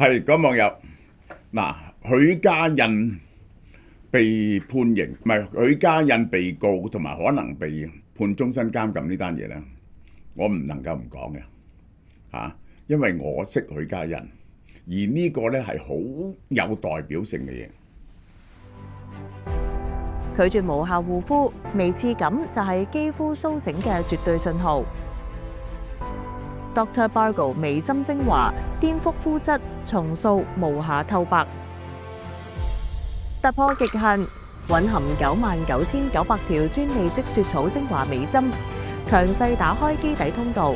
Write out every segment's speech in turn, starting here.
係嗰網友嗱，許家印被判刑，唔係許家印被告同埋可能被判終身監禁呢單嘢咧，我唔能夠唔講嘅嚇，因為我識許家印，而呢個咧係好有代表性嘅嘢。拒絕無效護膚，微刺感就係肌膚甦醒嘅絕對信號。Dr. Bargo 微針精華，顛覆膚質，重塑無瑕透白，突破極限，蘊含99,900條專利積雪草精華微針，強勢打開基底通道，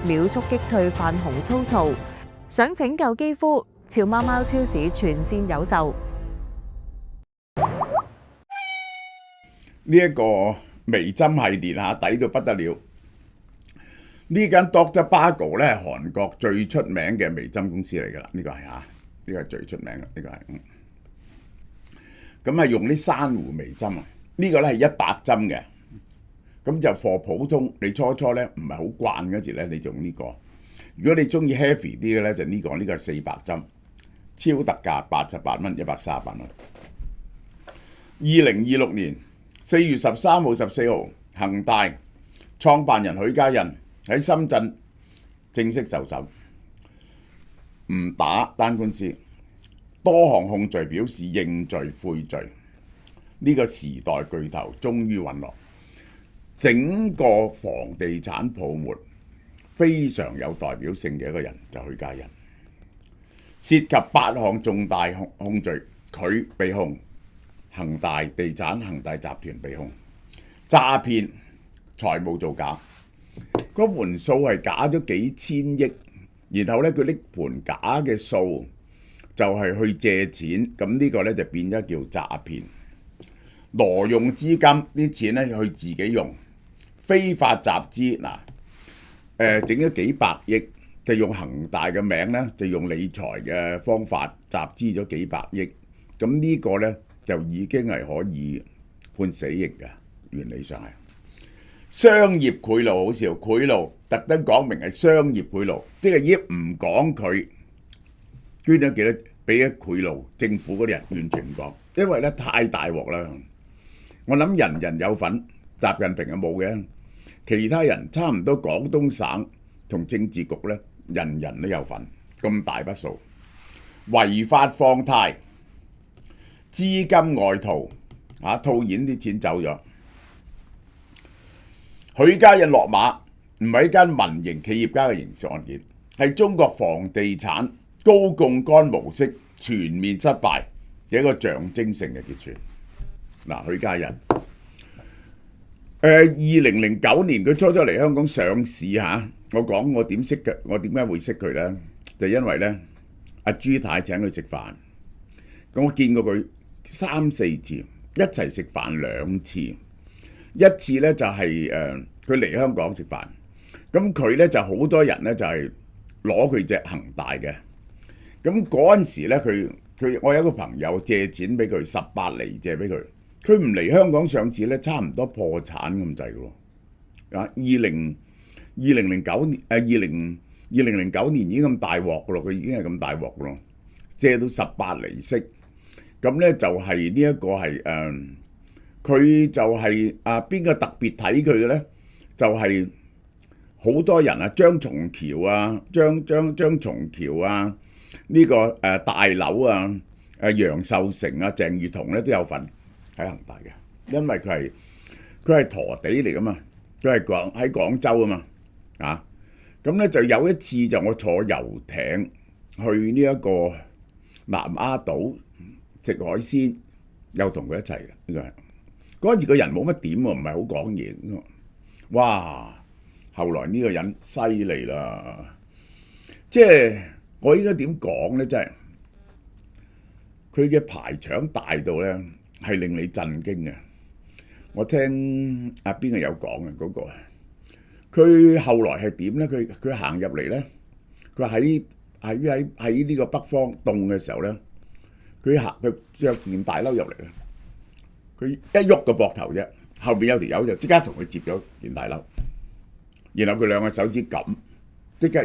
秒速擊退泛紅粗糙。想拯救肌膚，潮貓貓超市全線有售。呢一個微針系列嚇抵到不得了。呢間 Dr. Bargo 咧係韓國最出名嘅微針公司嚟㗎啦，呢個係嚇，呢個係最出名嘅，呢個係。咁係用啲珊瑚微針啊，呢個咧係100針嘅，咁就貨普通。你初咧唔係好慣嗰時咧，你就用呢個。如果你中意 heavy 啲嘅咧，就呢個係400針，超特價88蚊，138蚊。2026年4月13號、14號，恒大創辦人許家印喺深圳正式受審，唔打單官司，多項控罪表示認罪悔罪。呢個時代巨頭終於隕落，整個房地產泡沫非常有代表性嘅一個人就許家印，涉及8項重大控罪，佢被控。恒大地產、恒大集團被控詐騙、財務造假，嗰盤數係假咗幾千億，然後咧佢拎盤假嘅數就係去借錢，咁呢個咧就變咗叫詐騙，挪用資金啲錢咧去自己用，非法集資嗱，整咗幾百億，就用恒大嘅名咧，就用理財嘅方法集資咗幾百億，咁呢個咧就已經係可以判死刑嘅，原理上係商業賄賂。好笑，賄賂特登講明係商業賄賂，即係已經唔講佢捐咗幾多，俾咗賄賂政府嗰啲人，完全唔講，因為咧太大鑊啦。我諗人人有份，習近平係冇嘅，其他人差唔多廣東省同政治局咧，人人都有份，咁大筆數違法放貸。資金外逃，套現啲錢走咗。許家印落馬，唔係一間民營企業家嘅刑事案件，係中國房地產高槓桿模式全面失敗嘅一個象徵性嘅結算。嗱，許家印，2009年佢初嚟香港上市嚇，我講我點識嘅，我點解會識佢咧？就因為咧，阿朱太請佢食飯，咁我見過佢3、4次，一齊食飯2次。一次咧就係佢嚟香港食飯，咁佢咧就好多人咧就係攞佢隻恒大嘅。咁嗰陣時咧，我有一個朋友借錢俾佢18厘借俾佢，佢唔嚟香港上市咧，差唔多破產咁滯嘅喎。啊，2009年已經咁大鑊嘅咯，佢已經係咁大鑊嘅咯，借到18厘息。咁咧就係呢一個係佢就係邊個特別睇佢嘅咧？就係好多人啊，張松橋啊，張松橋啊，呢個大樓啊，楊受成啊，鄭裕彤咧都有份喺恒大嘅，因為佢係陀地嚟噶嘛，佢係喺廣州啊嘛，咁咧就有一次就我坐遊艇去呢一個南丫島食海鮮，又同佢一齊嘅呢個係。嗰陣時個人冇乜點喎，唔係好講嘢。哇！後來呢個人犀利啦，即係我應該點講咧？真係佢嘅排場大到咧係令你震驚嘅。我聽邊個有講嘅嗰個，佢後來係點咧？佢行入嚟咧，佢喺呢個北方凍嘅時候咧，佢着件大褸入嚟咧。佢一喐個膊頭啫，後邊有條友就即刻同佢接咗件大褸，然後佢兩個手指撳，即刻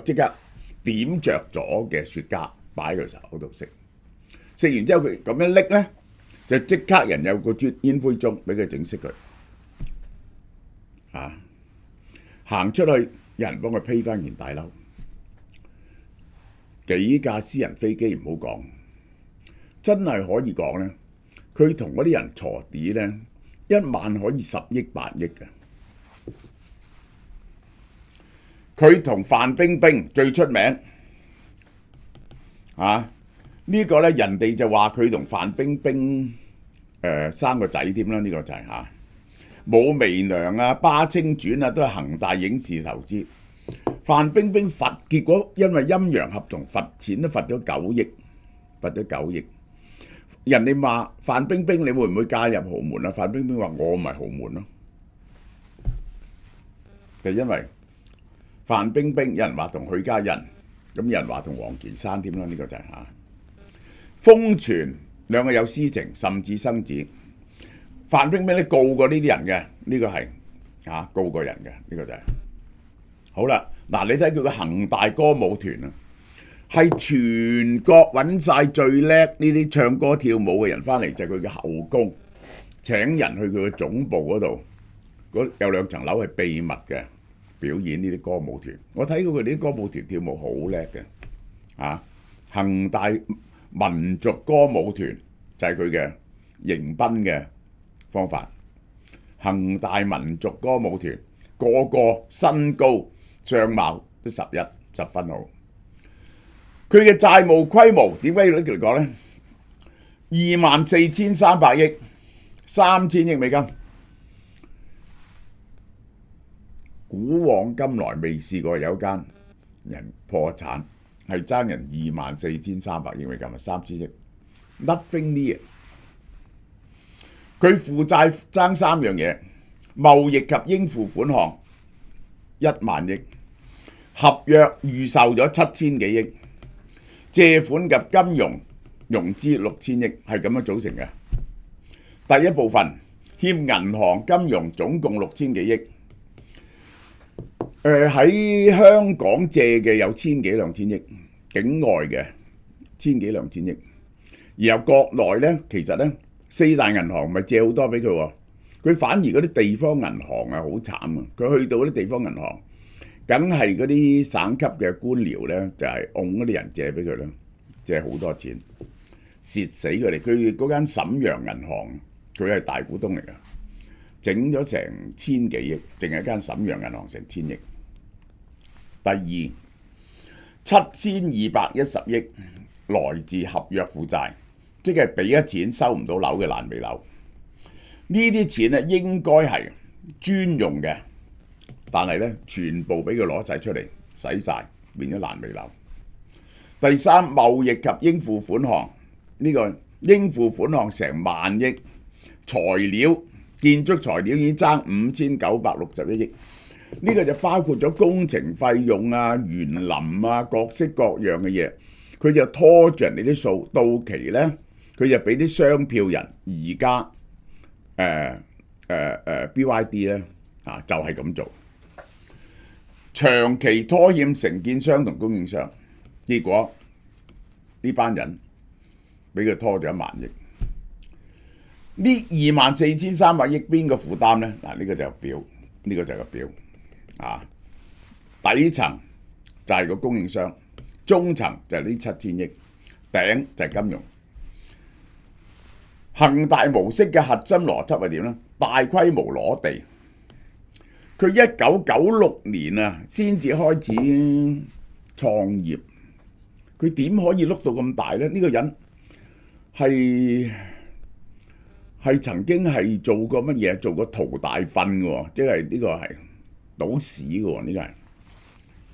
即刻點着咗嘅雪茄擺喺佢手度食，食完之後佢咁樣拎咧，就即刻人有個煙灰盅俾佢整熄佢，行出去有人幫佢披翻件大褸，幾架私人飛機唔好講，真係可以講咧，佢同嗰啲人鋤地咧，一晚可以10億8億嘅。佢同范冰冰最出名呢個咧，人哋就話佢同范冰冰生個仔添啦，呢個就係武媚娘啊、巴清傳啊，都係恒大影視投資。范冰冰罰，結果因為陰陽合同罰錢都罰咗9億，罰咗9億。人哋話范冰冰你會唔會嫁入豪門啊？范冰冰話我唔係豪門咯，就因為范冰冰有人話同許家印，咁有人話同黃岐山添啦，呢個就係瘋傳兩個有私情，甚至生子。范冰冰咧告過呢啲人嘅，呢個係告過人嘅，呢個就係好啦。嗱，你睇佢個恒大歌舞團啊，係全國揾晒最叻呢啲唱歌跳舞嘅人翻嚟，就係佢嘅後宮，請人去佢嘅總部嗰度，有2層樓係秘密嘅表演呢啲歌舞團。我睇過佢哋啲歌舞團跳舞好叻嘅，恒大民族歌舞團就係佢嘅迎賓嘅方法。恒大民族歌舞團個個身高相貌都10分好。佢嘅債務規模點解要嚟講呢？24,300億，3000億美金，古往今來未試過有間人破產係爭人24,300億美金，3000億 ，nothing near。佢負債爭3樣嘢：貿易及應付款項1萬億，合約預售咗7000幾億，借款及金融融資6000億，係咁樣組成嘅。第一部分欠銀行金融總共6000幾億，喺香港借嘅有1000幾2000億，境外嘅1000幾2000億，然後國內呢，其實呢4大銀行咪借好多俾佢喎，佢反而嗰啲地方銀行啊好慘啊！佢去到嗰啲地方銀行，梗係嗰啲省級嘅官僚呢，就係擁嗰啲人借俾佢啦，借好多錢，蝕死佢哋。佢嗰間瀋陽銀行，佢係大股東嚟㗎，整咗成1000幾億，淨係間瀋陽銀行成1000億。第二，7210億來自合約負債。即係俾咗錢收唔到樓嘅爛尾樓，呢啲錢咧應該係專用嘅，但係咧全部俾佢攞晒出嚟使晒，變咗爛尾樓。第三，貿易及應付款項，呢個應付款項成1萬億，材料建築材料已經爭5961億，呢個就包括咗工程費用啊、園林啊、各式各樣嘅嘢，佢就拖住人哋啲數，到期咧。佢就俾啲商票人，而家BYD 咧就係咁做，長期拖欠承建商同供應商，結果呢班人俾佢拖咗1萬億。呢24,300億邊個負擔咧？嗱，呢個就表，呢個就係個表底層就係個供應商，中層就係呢7000億，頂就係金融。恒大模式嘅核心邏輯係點呢？大規模攞地，佢1996年先至開始創業，佢點可以碌到咁大呢？呢個人係曾經係做過乜嘢？做過淘大糞嘅，即係呢個係倒屎嘅，呢個係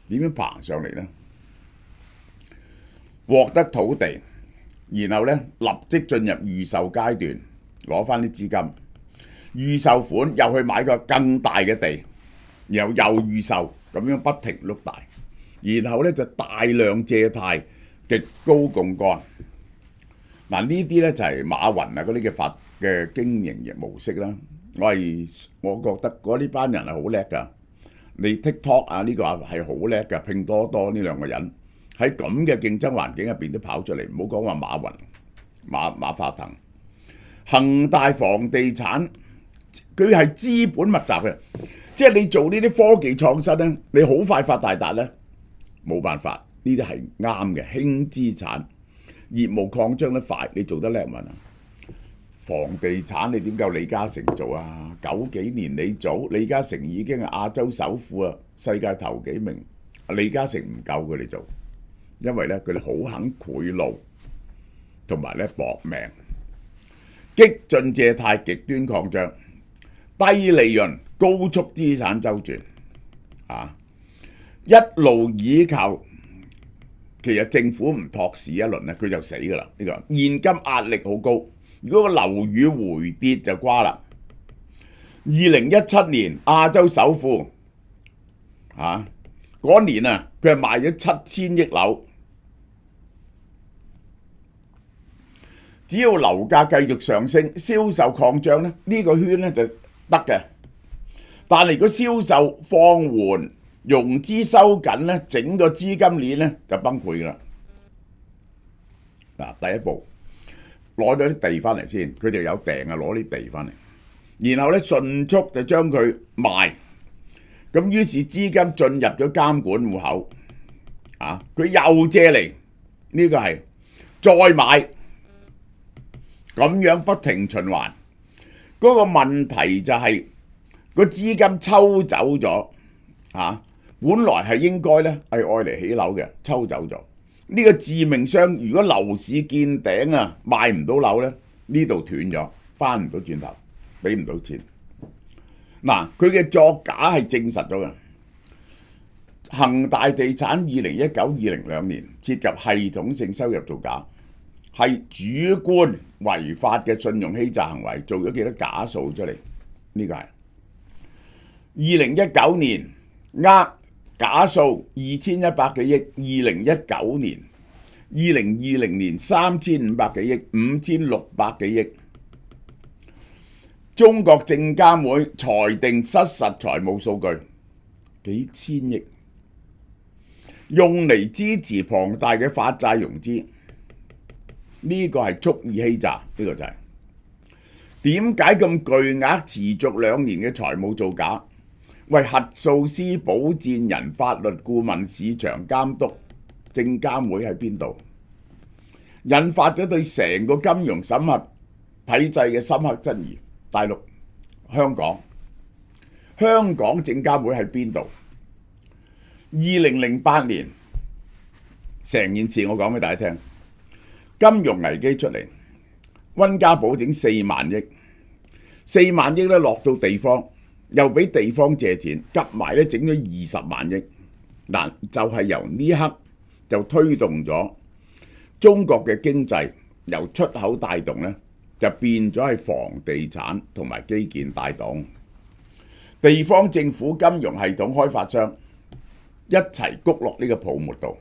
點樣爬上嚟呢？獲得土地。然後咧，立即進入預售階段，攞翻啲資金，預售款又去買個更大嘅地，然後又預售，咁樣不停碌大。然後咧就大量借貸，極高槓桿。嗱，呢啲咧就係馬雲嗰啲嘅經營模式啦。我覺得嗰啲班人係好叻㗎。你 TikTok 呢個係好叻㗎，拼多多呢2個人喺咁嘅競爭環境入邊都跑出嚟，唔好講話馬雲、馬化騰、恒大房地產，佢係資本密集嘅，即係你做呢啲科技創新咧，你好快發大達咧，冇辦法，呢啲係啱嘅，輕資產，業務擴張得快，你做得叻唔啊？房地產你點夠李嘉誠做啊？90幾年你做，李嘉誠已經係亞洲首富啊，世界頭幾名，李嘉誠唔夠佢哋做，因為咧佢哋好肯賄賂，同埋咧搏命，激進借貸、極端擴張、低利潤、高速資產周轉，一路倚靠。其實政府唔托市一輪咧，佢就死㗎啦。呢個現金壓力好高，如果個樓宇回跌就瓜啦。2017年亞洲首富嗰年啊，佢係賣咗7000億樓。只要樓價繼續上升，銷售擴張咧，呢個圈咧就得嘅。但係如果銷售放緩，融資收緊咧，整個資金鏈咧就崩潰㗎啦。嗱，第一步攞咗啲地翻嚟先，佢就有訂啊，攞啲地翻嚟，然後咧迅速就將佢賣，咁於是資金進入咗監管戶口，佢又借嚟，呢個係再買，咁樣不停循環。嗰個問題就係個資金抽走咗，本來係應該咧係愛嚟起樓嘅，抽走咗。呢個致命傷，如果樓市見頂啊，賣唔到樓咧，呢度斷咗，翻唔到轉頭，俾唔到錢。嗱，佢嘅作假係證實咗嘅。恒大地產2019-20兩年涉及系統性收入造假，係主觀違法嘅信用欺詐行為，做咗幾多假數出嚟？呢個係2019年假數2100幾億，2019年、2020年3500幾億，5600幾億。中國證監會裁定失實財務數據，幾千億，用嚟支持龐大嘅發債融資，呢個係蓄意欺詐，呢個就係點解咁巨額持續2年嘅財務造假？為核數師、保薦人、法律顧問、市場監督、證監會喺邊度？引發咗對成個金融審核體制嘅深刻質疑。大陸、香港證監會喺邊度？2008年成件事我講俾大家聽，金融危機出嚟，溫家寶整4萬億，4萬億咧落到地方。又俾地方借錢，夾埋咧整咗20萬億，嗱就係由呢刻就推動咗中國嘅經濟由出口帶動咧，就變咗係房地產同埋基建帶動，地方政府、金融系統開發商一齊谷落呢個泡沫度，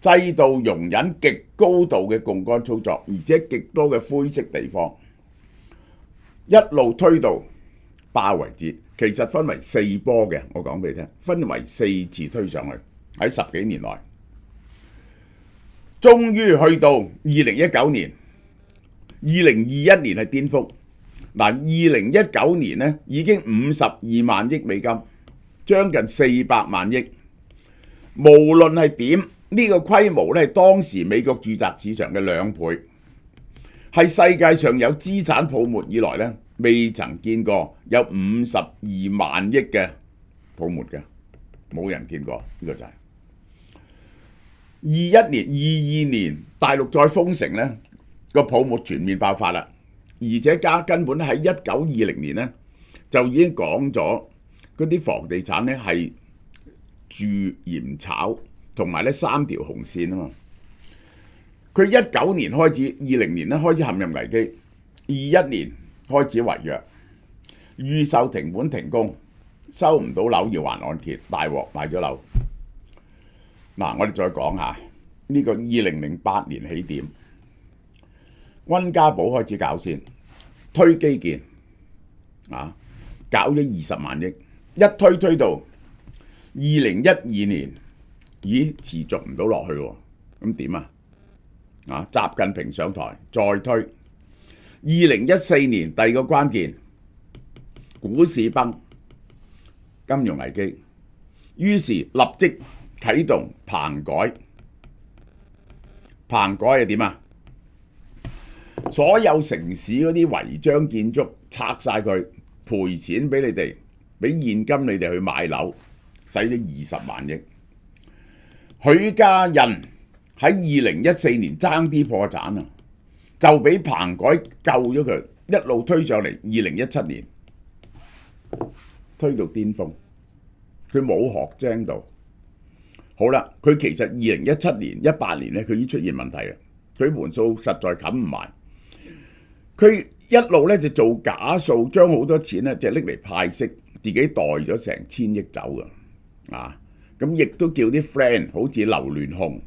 制度容忍極高度嘅槓桿操作，而且極多嘅灰色地方，一路推到爆為止。其實分為4波嘅，我講俾你聽，分為4次推上去，喺10幾年內，終於去到2019年、2021年係巔峰。嗱，2019年咧已經52萬億美金，將近400萬億。無論係點，呢個規模咧係當時美國住宅市場嘅2倍，係世界上有資產泡沫以來咧未曾見過有52萬億嘅泡沫嘅，冇人見過。呢個就係21年、22年大陸再封城咧，個泡沫全面爆發啦，而且根本喺1920年咧就已經講咗嗰啲房地產咧係住嚴炒，同埋咧3條紅線啊嘛。佢19年開始，20年咧開始陷入危機，21年開始違約，預售停本停工，收唔到樓要還按揭，大鑊賣咗樓。嗱，我哋再講下呢個2008年起點，溫家寶開始搞先，推基建，搞咗20萬億，一推到2012年咦持續唔到落去喎，咁點啊？習近平上台再推，2014年第二個關鍵，股市崩，金融危機，於是立即啟動棚改。棚改係點啊？所有城市嗰啲違章建築拆晒佢，賠錢俾你哋，俾現金你哋去買樓，使咗20萬億。許家印喺2014年爭啲破產啊，就俾棚改救咗佢，一路推上嚟。2017年推到巔峰，佢冇學精到。好啦，佢其實2017年、18年咧，佢已經出現問題啦。佢盤數實在冚唔埋，佢一路咧就做假數，將好多錢咧就拎嚟派息，自己袋咗成1000億走噶。咁亦都叫啲 friend 好似劉鑾雄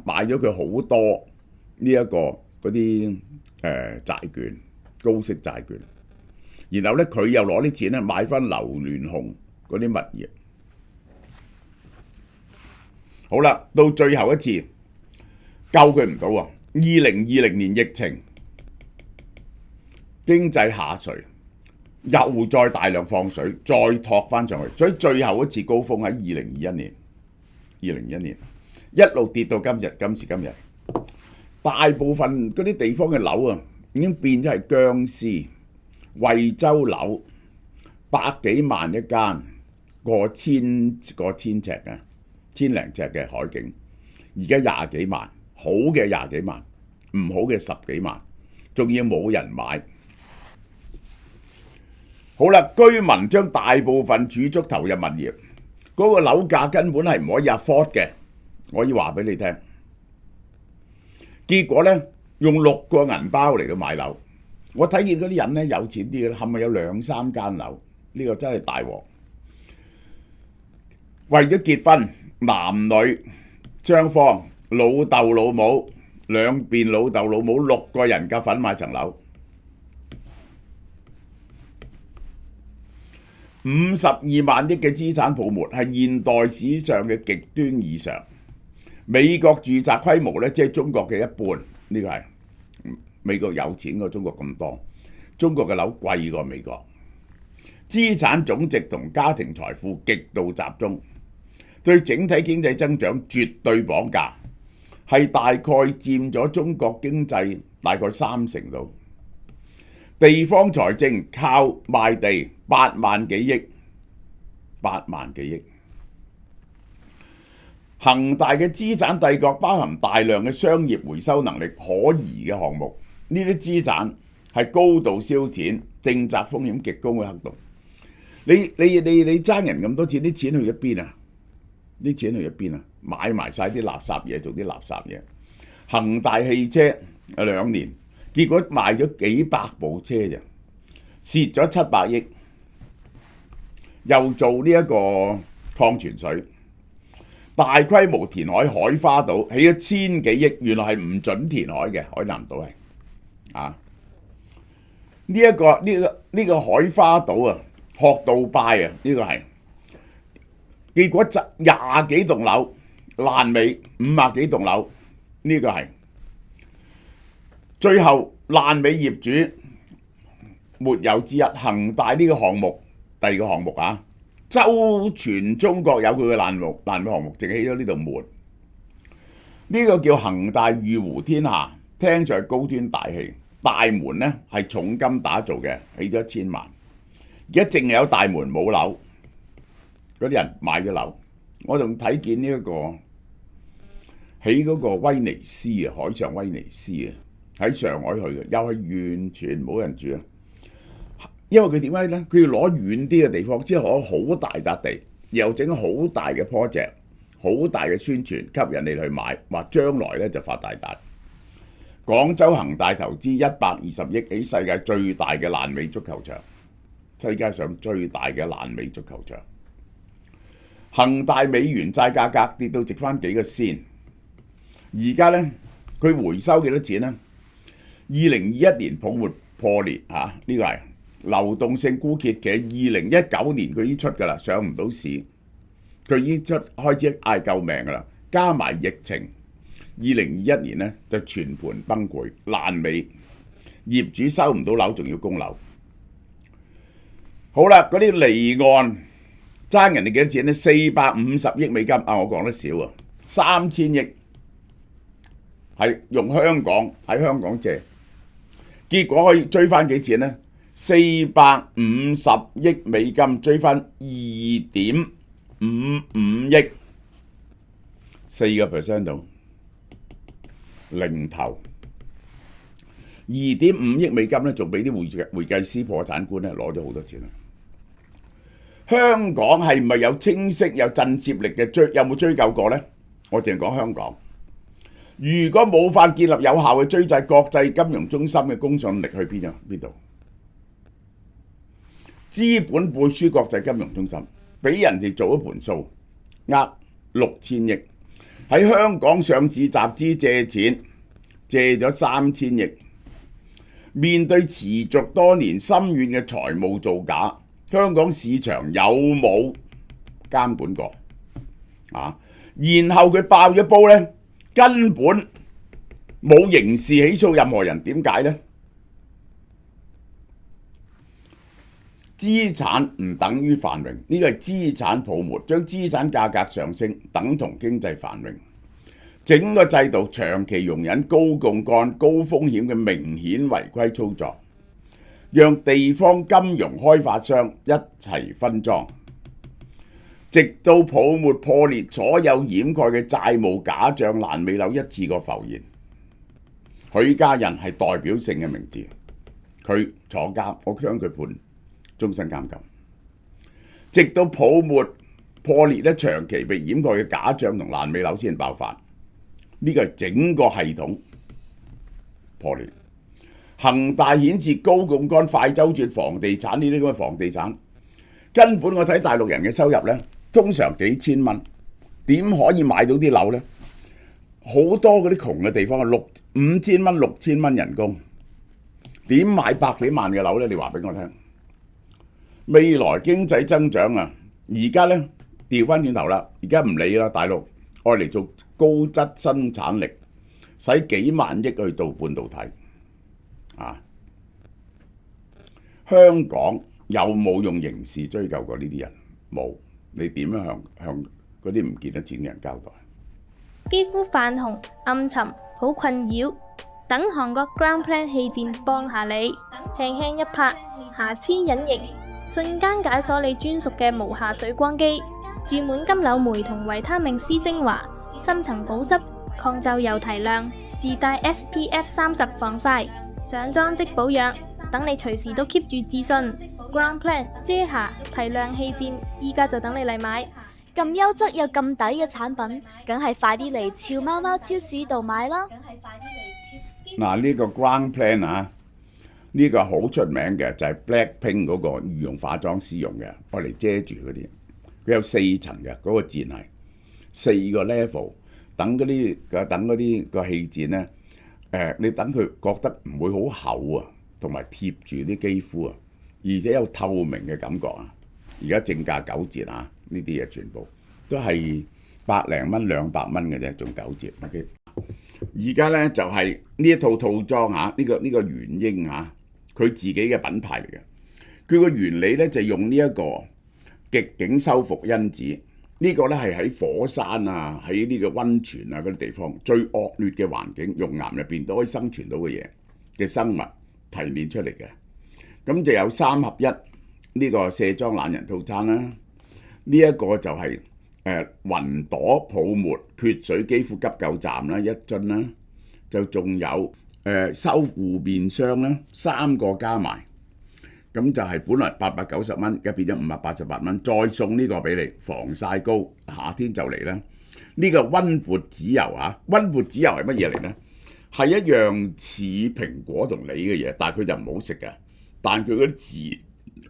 買咗佢好多呢一個嗰啲債券，高息債券，然後咧佢又攞啲錢咧買翻劉鑾雄嗰啲物業。好啦，到最後一次救佢唔到啊！2020年疫情，經濟下垂，又再大量放水，再托翻上去，所以最後一次高峰喺2021年，2021年一路跌到今時今日，大部分嗰啲地方嘅樓啊，已經變咗係僵屍。惠州樓100幾萬一間，過千尺啊！千零尺嘅海景，而家20幾萬，好嘅20幾萬，唔好嘅10幾萬，仲要冇人買。好啦，居民將大部分儲蓄投入物業，嗰個樓價根本係唔可以 afford 嘅，我可以話俾你聽。結果呢，用6個銀包嚟到買樓，我睇見嗰啲人呢，有錢啲嘅，係咪有2、3間樓？呢個真係大鑊。為咗結婚，男女雙方老豆老母兩邊老豆老母6個人夾份買層樓，52萬億嘅資產泡沫係現代史上嘅極端異常。美國住宅規模呢，即係中國嘅一半，呢個係美國有錢過中國咁多，中國嘅樓貴過美國，資產總值同家庭財富極度集中。對整體經濟增長絕對綁架，係大概佔咗中國經濟大概30%度。地方財政靠賣地8萬幾億，8萬幾億。恒大嘅資產帝國包含大量嘅商業回收能力可疑嘅項目，呢啲資產係高度燒錢、政策風險極高嘅黑洞。你爭人咁多錢，啲錢去咗邊啊？啲錢去咗邊啊？買埋晒啲垃圾嘢，做啲垃圾嘢。恒大汽車2年，結果賣咗幾百部車啫，蝕咗700億。又做呢一個礦泉水，大規模填海海花島，起咗1000幾億，原來係唔準填海嘅海南島係呢個海花島啊，學杜拜啊，呢個係。結果20幾棟樓爛尾，50幾棟樓，呢個係最後爛尾業主沒有之一。恒大呢個項目，第2個項目周全中國有佢嘅爛尾項目，淨起咗呢度門。呢個叫恒大譽湖天下，聽上去高端大氣。大門呢係重金打造嘅，起咗1000萬。而家淨係有大門冇樓。嗰啲人買咗樓，我仲睇見呢一個起嗰個威尼斯啊，海上威尼斯啊，喺上海去嘅，又係完全冇人住啊！因為佢點解呢？佢要攞遠啲嘅地方，之後攞好大笪地，又整好大嘅 project， 好大嘅宣傳，吸引你去買，話將來呢就發大達。廣州恒大投資120億起世界最大嘅爛尾足球場，世界上最大嘅爛尾足球場。恒大美元債價格跌到值翻幾個仙，而家呢，佢回收幾多錢呢？2021年泡沫破裂呢個係流動性枯竭，其實2019年佢已經出㗎啦，上唔到市。佢已經開始嗌救命㗎啦，加埋疫情，2021年呢就全盤崩潰爛尾，業主收唔到樓仲要供樓。好啦，嗰啲離岸爭人哋幾多錢呢？450億美金啊！我講得少啊，3000億係用喺香港借，結果可以追翻幾錢呢？450億美金追翻2.55億，4% 度零頭。2.5億美金咧，仲俾啲會計師破產官咧攞咗好多錢啦。香港係咪有清晰有震懾力嘅有冇追究過呢？我淨係講香港。如果冇法建立有效嘅追債國際金融中心嘅公信力去邊度？資本背書國際金融中心，俾人哋做一盤數，呃6000億，喺香港上市集資借錢，借咗3000億。面對持續多年深遠嘅財務造假，香港市場有冇監管過？然後佢爆咗煲呢，根本冇刑事起訴任何人，點解呢？資產唔等於繁榮，呢個係資產泡沫，將資產價格上升等同經濟繁榮。整個制度長期容忍高槓桿、高風險嘅明顯違規操作，讓地方金融開發商一齊分贓，直到泡沫破裂，所有掩蓋嘅債務假象爛尾樓一次過浮現。許家印係代表性嘅名字，佢坐監，我將佢判終身監禁。直到泡沫破裂咧，長期被掩蓋嘅假象同爛尾樓先爆發。呢個係整個系統破裂。恒大顯示高槓桿、快周轉房地產呢啲咁嘅房地產，根本我睇大陸人嘅收入呢，通常幾千蚊，點可以買到啲樓呢？好多嗰啲窮嘅地方係5000蚊、6000蚊人工，點買百幾萬嘅樓呢？你話俾我聽。未來經濟增長啊，而家呢調翻轉頭啦，而家唔理啦，大陸愛嚟做高質生產力，使幾萬億去到半導體。香港有冇用刑事追究過呢啲人？冇。你點樣向嗰啲唔見得錢嘅人交代？肌膚泛紅、暗沉、好困擾，等韓國 Ground Plan 氣墊幫下你，輕輕一拍，瑕疵隱形，瞬間解鎖你專屬嘅無瑕水光肌，注滿金柳梅同維他命 C 精華，深層保濕、抗皺又提亮，自帶 SPF 30防曬，上妝即保養，等你隨時都 keep 住自信。Ground Plan 遮瑕提亮氣墊，依家就等你嚟買。咁優質又咁抵嘅產品，梗係快啲嚟俏貓貓超市度買啦！嗱，呢個 Ground Plan 啊，呢個好出名嘅就係 Blackpink 嗰個御用化妝師用嘅，我嚟遮住嗰啲。佢有4層嘅，嗰個墊係4個 level， 等嗰啲個氣墊咧，你等佢覺得唔會好厚啊，同埋貼住啲肌膚啊，而且有透明嘅感覺啊。而家正價9折啊！呢啲嘢全部都係100零蚊、200蚊嘅啫，仲9折。OK， 而家咧就係呢一套套裝嚇，呢個元嬰嚇，佢自己嘅品牌嚟嘅。佢個原理咧就用呢一個極境修復因子，呢個咧係喺火山啊、喺呢個溫泉啊嗰啲地方最惡劣嘅環境，熔岩入邊都可以生存到嘅嘢嘅生物提煉出嚟嘅。咁就有3合1。呢個卸妝懶人套餐啦，呢一個就係雲朵泡沫缺水肌膚急救站啦，1樽啦，就仲有修護面霜啦，3個加埋，咁就係本來890蚊，而家變咗588蚊，再送呢個俾你防曬膏，夏天就嚟啦。呢個溫缽籽油啊，溫缽籽油係乜嘢嚟呢？係一樣似蘋果同梨嘅嘢，但係佢就唔好食嘅，但係佢嗰啲籽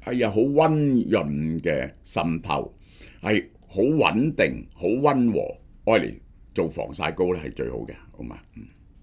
係好溫潤嘅滲透，係好穩定、好溫和，愛嚟做防曬膏咧係最好嘅，好嘛？